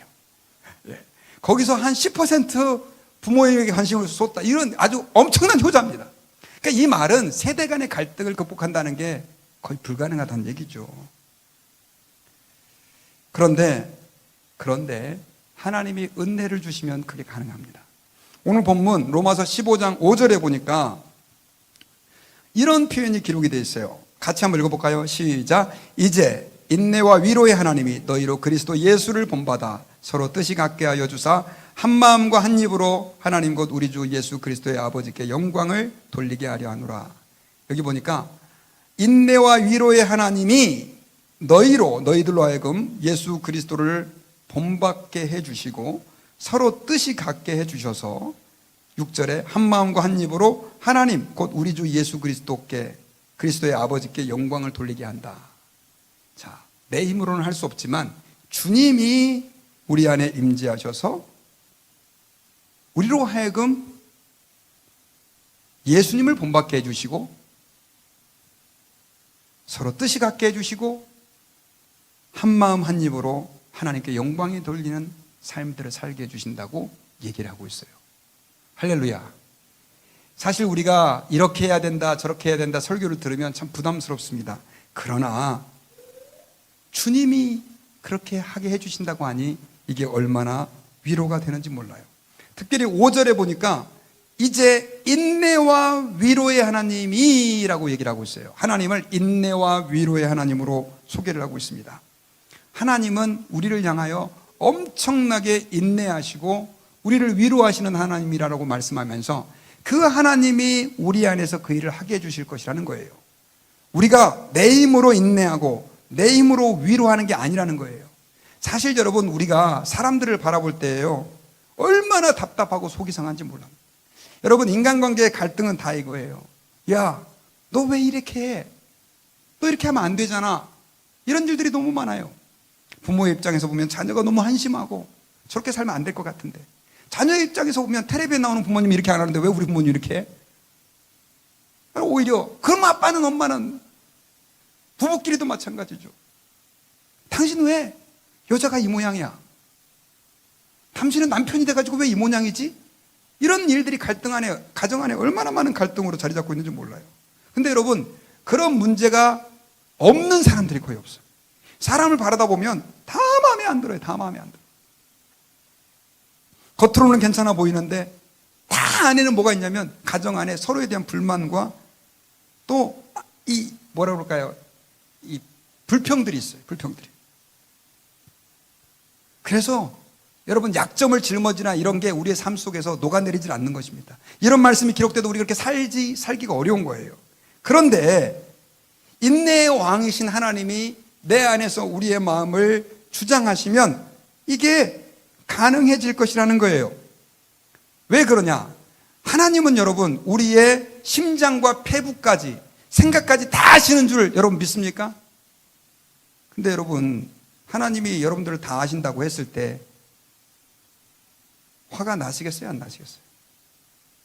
거기서 한 10% 부모에게 관심을 쏟다, 이런 아주 엄청난 효자입니다. 그러니까 이 말은 세대 간의 갈등을 극복한다는 게 거의 불가능하다는 얘기죠. 그런데 하나님이 은혜를 주시면 그게 가능합니다. 오늘 본문 로마서 15장 5절에 보니까 이런 표현이 기록이 되어 있어요. 같이 한번 읽어볼까요? 시작. 이제 인내와 위로의 하나님이 너희로 그리스도 예수를 본받아 서로 뜻이 같게 하여 주사 한 마음과 한 입으로 하나님 곧 우리 주 예수 그리스도의 아버지께 영광을 돌리게 하려 하노라. 여기 보니까 인내와 위로의 하나님이 너희들로 하여금 예수 그리스도를 본받게 해주시고 서로 뜻이 같게 해주셔서 6절에 한 마음과 한 입으로 하나님 곧 우리 주 예수 그리스도의 아버지께 영광을 돌리게 한다. 자, 내 힘으로는 할 수 없지만 주님이 우리 안에 임재하셔서 우리로 하여금 예수님을 본받게 해주시고 서로 뜻이 같게 해주시고 한 마음 한 입으로 하나님께 영광이 돌리는 삶들을 살게 해주신다고 얘기를 하고 있어요. 할렐루야. 사실 우리가 이렇게 해야 된다 저렇게 해야 된다 설교를 들으면 참 부담스럽습니다. 그러나 주님이 그렇게 하게 해주신다고 하니 이게 얼마나 위로가 되는지 몰라요. 특별히 5절에 보니까 이제 인내와 위로의 하나님이라고 얘기를 하고 있어요. 하나님을 인내와 위로의 하나님으로 소개를 하고 있습니다. 하나님은 우리를 향하여 엄청나게 인내하시고 우리를 위로하시는 하나님이라고 말씀하면서 그 하나님이 우리 안에서 그 일을 하게 해주실 것이라는 거예요. 우리가 내 힘으로 인내하고 내 힘으로 위로하는 게 아니라는 거예요. 사실 여러분, 우리가 사람들을 바라볼 때에요, 얼마나 답답하고 속이 상한지 몰라요. 여러분, 인간관계의 갈등은 다 이거예요. 야, 너 왜 이렇게 해? 너 이렇게 하면 안 되잖아. 이런 일들이 너무 많아요. 부모의 입장에서 보면 자녀가 너무 한심하고 저렇게 살면 안 될 것 같은데, 자녀의 입장에서 보면 텔레비에 나오는 부모님이 이렇게 안 하는데 왜 우리 부모님 이렇게 해? 오히려 그럼 아빠는 엄마는 부부끼리도 마찬가지죠. 당신 왜 여자가 이 모양이야? 당신은 남편이 돼가지고 왜 이 모양이지? 이런 일들이 갈등 안에, 가정 안에 얼마나 많은 갈등으로 자리 잡고 있는지 몰라요. 근데 여러분, 그런 문제가 없는 사람들이 거의 없어요. 사람을 바라다 보면 다 마음에 안 들어요. 다 마음에 안 들어요. 겉으로는 괜찮아 보이는데 다 안에는 뭐가 있냐면 가정 안에 서로에 대한 불만과 또 이 뭐라 그럴까요? 이 불평들이 있어요. 불평들이. 그래서 여러분, 약점을 짊어지나 이런 게 우리의 삶 속에서 녹아내리질 않는 것입니다. 이런 말씀이 기록돼도 우리가 그렇게 살기가 어려운 거예요. 그런데 인내의 왕이신 하나님이 내 안에서 우리의 마음을 주장하시면 이게 가능해질 것이라는 거예요. 왜 그러냐? 하나님은 여러분, 우리의 심장과 폐부까지, 생각까지 다 아시는 줄 여러분 믿습니까? 근데 여러분, 하나님이 여러분들을 다 아신다고 했을 때 화가 나시겠어요? 안 나시겠어요?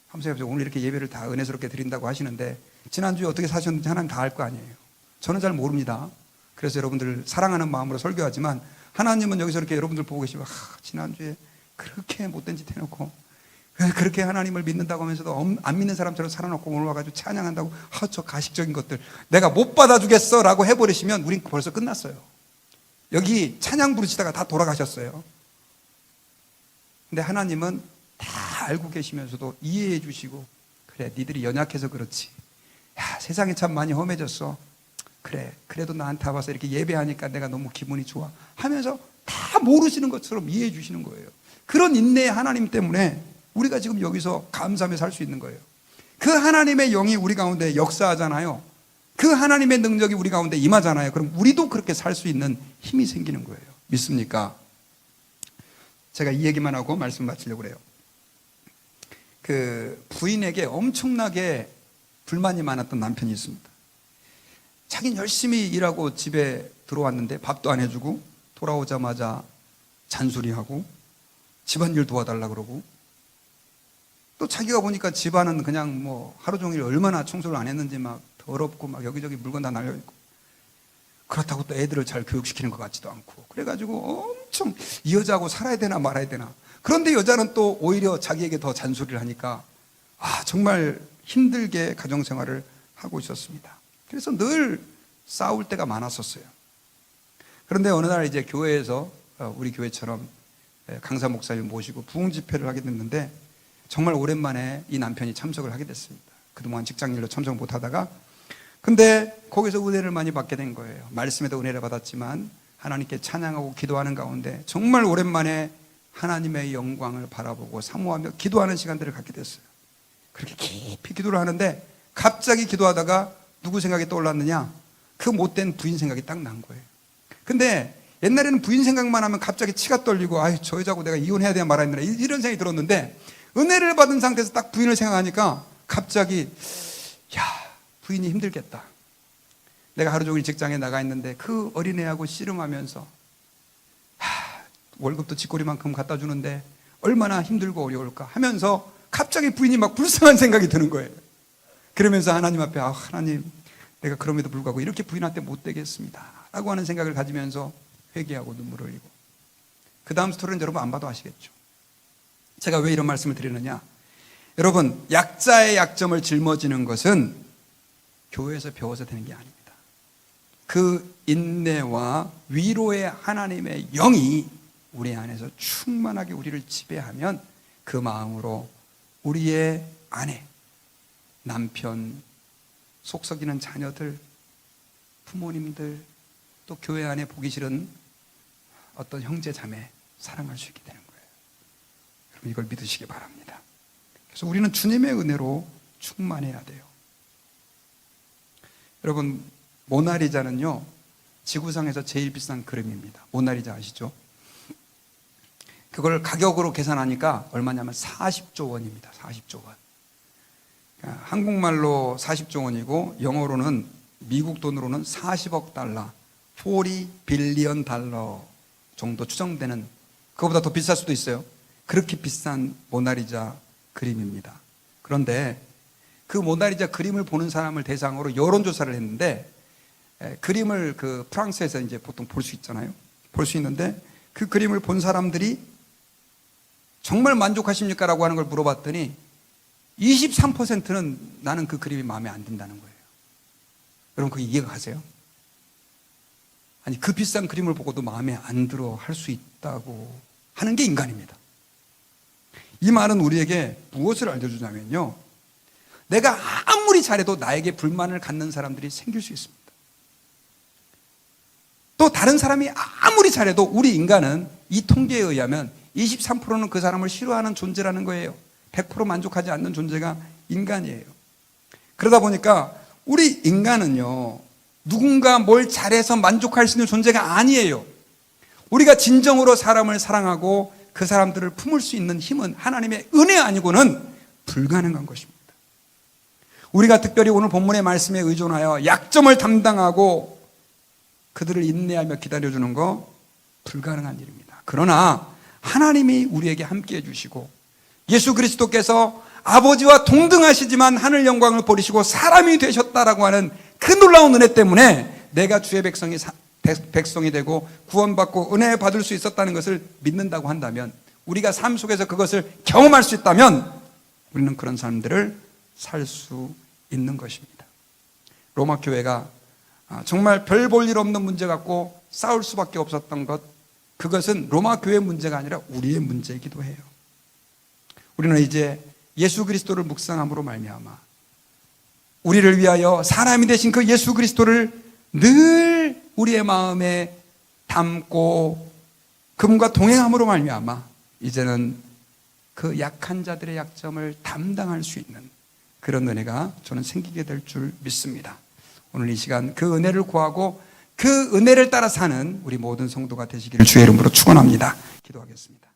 한번 생각해보세요. 오늘 이렇게 예배를 다 은혜스럽게 드린다고 하시는데 지난주에 어떻게 사셨는지 하나님 다 알 거 아니에요. 저는 잘 모릅니다. 그래서 여러분들 사랑하는 마음으로 설교하지만 하나님은 여기서 이렇게 여러분들 보고 계시면, 지난주에 그렇게 못된 짓 해놓고 그렇게 하나님을 믿는다고 하면서도 안 믿는 사람처럼 살아놓고 오늘 와가지고 찬양한다고, 저 가식적인 것들 내가 못 받아주겠어 라고 해버리시면 우린 벌써 끝났어요. 여기 찬양 부르시다가 다 돌아가셨어요. 근데 하나님은 다 알고 계시면서도 이해해 주시고, 그래, 니들이 연약해서 그렇지. 야, 세상이 참 많이 험해졌어. 그래, 그래도 나한테 와서 이렇게 예배하니까 내가 너무 기분이 좋아 하면서 다 모르시는 것처럼 이해해 주시는 거예요. 그런 인내의 하나님 때문에 우리가 지금 여기서 감사하며 살 수 있는 거예요. 그 하나님의 영이 우리 가운데 역사하잖아요. 그 하나님의 능력이 우리 가운데 임하잖아요. 그럼 우리도 그렇게 살 수 있는 힘이 생기는 거예요. 믿습니까? 제가 이 얘기만 하고 말씀 마치려고 그래요. 그 부인에게 엄청나게 불만이 많았던 남편이 있습니다. 자기는 열심히 일하고 집에 들어왔는데 밥도 안 해주고 돌아오자마자 잔소리하고 집안일 도와달라 그러고, 또 자기가 보니까 집안은 그냥 뭐 하루 종일 얼마나 청소를 안 했는지 막 더럽고 막 여기저기 물건 다 날려있고, 그렇다고 또 애들을 잘 교육시키는 것 같지도 않고, 그래가지고 엄청 이 여자하고 살아야 되나 말아야 되나. 그런데 여자는 또 오히려 자기에게 더 잔소리를 하니까 정말 힘들게 가정생활을 하고 있었습니다. 그래서 늘 싸울 때가 많았었어요. 그런데 어느 날 이제 교회에서 우리 교회처럼 강사 목사님 모시고 부흥 집회를 하게 됐는데 정말 오랜만에 이 남편이 참석을 하게 됐습니다. 그동안 직장일로 참석 못하다가, 근데 거기서 은혜를 많이 받게 된 거예요. 말씀에도 은혜를 받았지만 하나님께 찬양하고 기도하는 가운데 정말 오랜만에 하나님의 영광을 바라보고 사모하며 기도하는 시간들을 갖게 됐어요. 그렇게 깊이 기도를 하는데 갑자기 기도하다가 누구 생각이 떠올랐느냐? 그 못된 부인 생각이 딱 난 거예요. 근데 옛날에는 부인 생각만 하면 갑자기 치가 떨리고, 아유, 저 여자하고 내가 이혼해야 되나 말아야 되나, 이런 생각이 들었는데, 은혜를 받은 상태에서 딱 부인을 생각하니까 갑자기, 야, 부인이 힘들겠다. 내가 하루 종일 직장에 나가 있는데 그 어린애하고 씨름하면서 월급도 쥐꼬리만큼 갖다 주는데 얼마나 힘들고 어려울까 하면서 갑자기 부인이 막 불쌍한 생각이 드는 거예요. 그러면서 하나님 앞에, 하나님, 내가 그럼에도 불구하고 이렇게 부인한테 못 되겠습니다 라고 하는 생각을 가지면서 회개하고 눈물을 흘리고, 그 다음 스토리는 여러분 안 봐도 아시겠죠. 제가 왜 이런 말씀을 드리느냐, 여러분, 약자의 약점을 짊어지는 것은 교회에서 배워서 되는 게 아닙니다. 그 인내와 위로의 하나님의 영이 우리 안에서 충만하게 우리를 지배하면 그 마음으로 우리의 아내, 남편, 속 썩이는 자녀들, 부모님들, 또 교회 안에 보기 싫은 어떤 형제 자매 사랑할 수 있게 되는 거예요. 여러분, 이걸 믿으시기 바랍니다. 그래서 우리는 주님의 은혜로 충만해야 돼요. 여러분, 모나리자는요, 지구상에서 제일 비싼 그림입니다. 모나리자 아시죠? 그걸 가격으로 계산하니까 얼마냐면 40조 원입니다. 40조 원. 그러니까 한국말로 40조 원이고 영어로는, 미국 돈으로는 40억 달러, 40 빌리언 달러 정도 추정되는, 그거보다 더 비쌀 수도 있어요. 그렇게 비싼 모나리자 그림입니다. 그런데 그 모나리자 그림을 보는 사람을 대상으로 여론조사를 했는데, 그림을 그 프랑스에서 이제 보통 볼 수 있잖아요. 볼 수 있는데, 그 그림을 본 사람들이 정말 만족하십니까? 라고 하는 걸 물어봤더니 23%는 나는 그 그림이 마음에 안 든다는 거예요. 여러분, 그게 이해가 가세요? 아니, 그 비싼 그림을 보고도 마음에 안 들어 할 수 있다고 하는 게 인간입니다. 이 말은 우리에게 무엇을 알려주냐면요, 내가 아무리 잘해도 나에게 불만을 갖는 사람들이 생길 수 있습니다. 또 다른 사람이 아무리 잘해도 우리 인간은 이 통계에 의하면 23%는 그 사람을 싫어하는 존재라는 거예요. 100% 만족하지 않는 존재가 인간이에요. 그러다 보니까 우리 인간은요, 누군가 뭘 잘해서 만족할 수 있는 존재가 아니에요. 우리가 진정으로 사람을 사랑하고 그 사람들을 품을 수 있는 힘은 하나님의 은혜 아니고는 불가능한 것입니다. 우리가 특별히 오늘 본문의 말씀에 의존하여 약점을 담당하고 그들을 인내하며 기다려주는 거 불가능한 일입니다. 그러나 하나님이 우리에게 함께해 주시고, 예수 그리스도께서 아버지와 동등하시지만 하늘 영광을 버리시고 사람이 되셨다라고 하는 그 놀라운 은혜 때문에 내가 주의 백성이 되고 구원받고 은혜 받을 수 있었다는 것을 믿는다고 한다면, 우리가 삶 속에서 그것을 경험할 수 있다면 우리는 그런 사람들을 살 수 있는 것입니다. 로마 교회가 정말 별 볼 일 없는 문제 갖고 싸울 수밖에 없었던 것, 그것은 로마 교회의 문제가 아니라 우리의 문제이기도 해요. 우리는 이제 예수 그리스도를 묵상함으로 말미암아 우리를 위하여 사람이 되신 그 예수 그리스도를 늘 우리의 마음에 담고 그분과 동행함으로 말미암아 이제는 그 약한 자들의 약점을 담당할 수 있는 그런 은혜가 저는 생기게 될 줄 믿습니다. 오늘 이 시간 그 은혜를 구하고 그 은혜를 따라 사는 우리 모든 성도가 되시기를 주의 이름으로 축원합니다. 기도하겠습니다.